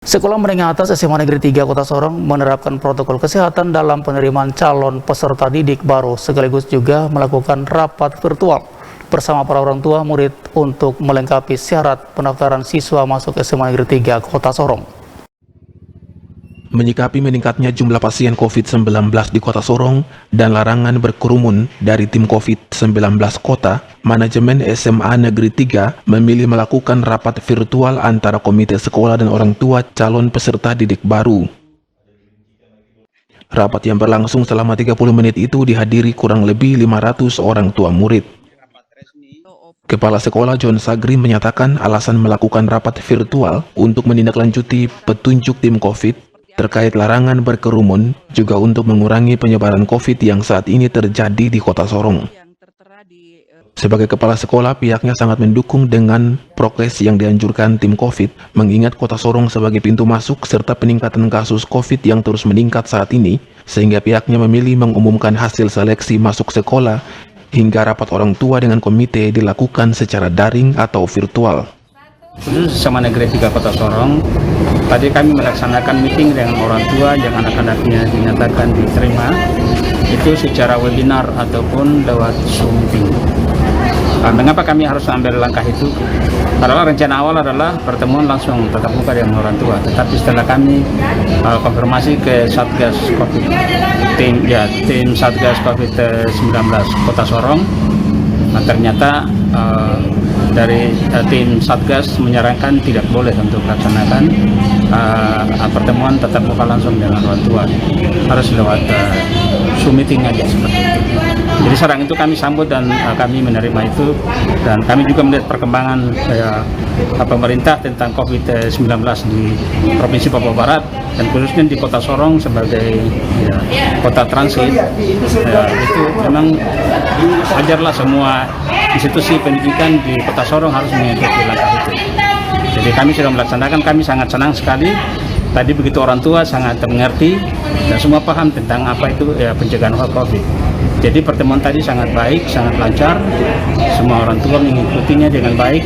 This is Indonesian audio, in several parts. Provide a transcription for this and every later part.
Sekolah Menengah Atas SMA Negeri 3 Kota Sorong menerapkan protokol kesehatan dalam penerimaan calon peserta didik baru, sekaligus juga melakukan rapat virtual bersama para orang tua murid untuk melengkapi syarat pendaftaran siswa masuk SMA Negeri 3 Kota Sorong. Menyikapi meningkatnya jumlah pasien COVID-19 di Kota Sorong dan larangan berkerumun dari tim COVID-19 kota, manajemen SMA Negeri 3 memilih melakukan rapat virtual antara komite sekolah dan orang tua calon peserta didik baru. Rapat yang berlangsung selama 30 menit itu dihadiri kurang lebih 500 orang tua murid. Kepala Sekolah John Sagri menyatakan alasan melakukan rapat virtual untuk menindaklanjuti petunjuk tim COVID terkait larangan berkerumun, juga untuk mengurangi penyebaran COVID yang saat ini terjadi di Kota Sorong. Sebagai kepala sekolah, pihaknya sangat mendukung dengan prokes yang dianjurkan tim COVID, mengingat Kota Sorong sebagai pintu masuk serta peningkatan kasus COVID yang terus meningkat saat ini, sehingga pihaknya memilih mengumumkan hasil seleksi masuk sekolah hingga rapat orang tua dengan komite dilakukan secara daring atau virtual. Khusus sama Negeri 3 Kota Sorong, tadi kami melaksanakan meeting dengan orang tua yang anak-anaknya dinyatakan diterima, itu secara webinar ataupun lewat Zoom meeting. Mengapa kami harus ambil langkah itu? Adalah rencana awal adalah pertemuan langsung tatap muka dengan orang tua, tetapi setelah kami konfirmasi ke Satgas COVID, tim Satgas COVID-19 Kota Sorong, ternyata dari tim Satgas menyarankan tidak boleh untuk melaksanakan pertemuan tatap muka langsung dengan orang tua, harus lewat Zoom meeting aja seperti itu. Jadi saran itu kami sambut dan kami menerima itu, dan kami juga melihat perkembangan pemerintah tentang COVID-19 di Provinsi Papua Barat dan khususnya di Kota Sorong sebagai kota transit. Itu memang wajarlah semua institusi pendidikan di Kota Sorong harus mengikuti langkah itu. Jadi kami sudah melaksanakan, kami sangat senang sekali. Tadi begitu orang tua sangat mengerti dan semua paham tentang apa itu pencegahan COVID. Jadi pertemuan tadi sangat baik, sangat lancar. Semua orang tua mengikutinya dengan baik.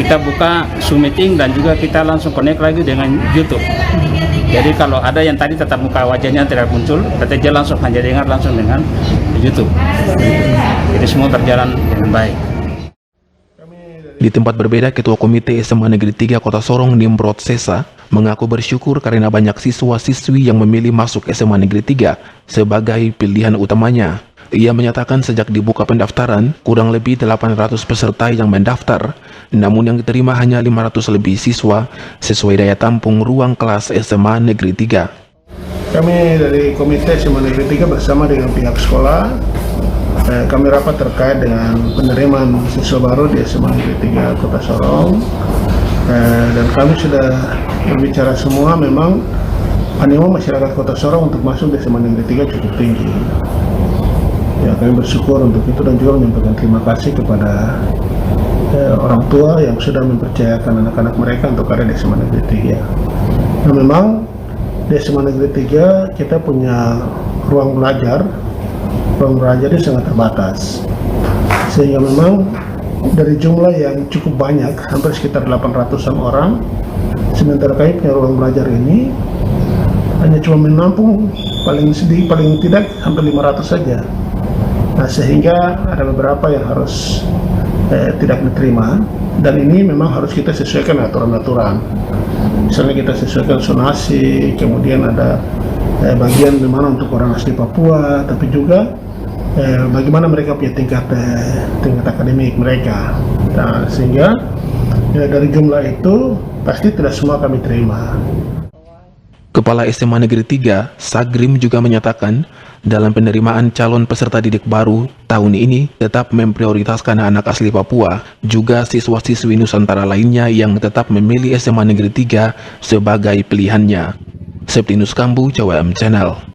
Kita buka Zoom meeting dan juga kita langsung connect lagi dengan YouTube. Jadi kalau ada yang tadi tetap muka wajahnya tidak muncul, berarti dia langsung hanya dengar langsung dengan YouTube. Jadi semua berjalan dengan baik. Di tempat berbeda, Ketua Komite SMA Negeri 3 Kota Sorong, Nimrod Sesa, mengaku bersyukur karena banyak siswa-siswi yang memilih masuk SMA Negeri 3 sebagai pilihan utamanya. Ia menyatakan sejak dibuka pendaftaran, kurang lebih 800 peserta yang mendaftar, namun yang diterima hanya 500 lebih siswa sesuai daya tampung ruang kelas SMA Negeri 3. Kami dari Komite SMA Negeri 3 bersama dengan pihak sekolah, kami rapat terkait dengan penerimaan siswa baru di SMA Negeri 3 Kota Sorong, dan kami sudah berbicara semua. Memang animo masyarakat Kota Sorong untuk masuk di SMA Negeri 3 cukup tinggi. Ya, kami bersyukur untuk itu dan juga menyampaikan terima kasih kepada orang tua yang sudah mempercayakan anak-anak mereka untuk ada di SMA Negeri 3. Nah, memang di SMA Negeri 3 kita punya ruang belajar itu sangat terbatas, sehingga memang dari jumlah yang cukup banyak, hampir sekitar 800-an orang, sementara kami punya ruang belajar ini hanya cuma menampung paling tidak hampir 500 saja. Nah, sehingga ada beberapa yang harus tidak diterima, dan ini memang harus kita sesuaikan aturan-aturan. Misalnya kita sesuaikan zonasi, kemudian ada bagian dimana untuk orang asli Papua, tapi juga bagaimana mereka punya tingkat akademik mereka. Nah, sehingga dari jumlah itu pasti tidak semua kami terima. Kepala SMA Negeri 3, Sagrim, juga menyatakan dalam penerimaan calon peserta didik baru tahun ini tetap memprioritaskan anak asli Papua, juga siswa-siswi Nusantara lainnya yang tetap memilih SMA Negeri 3 sebagai pilihannya. Septinus Kambu, JWM Channel.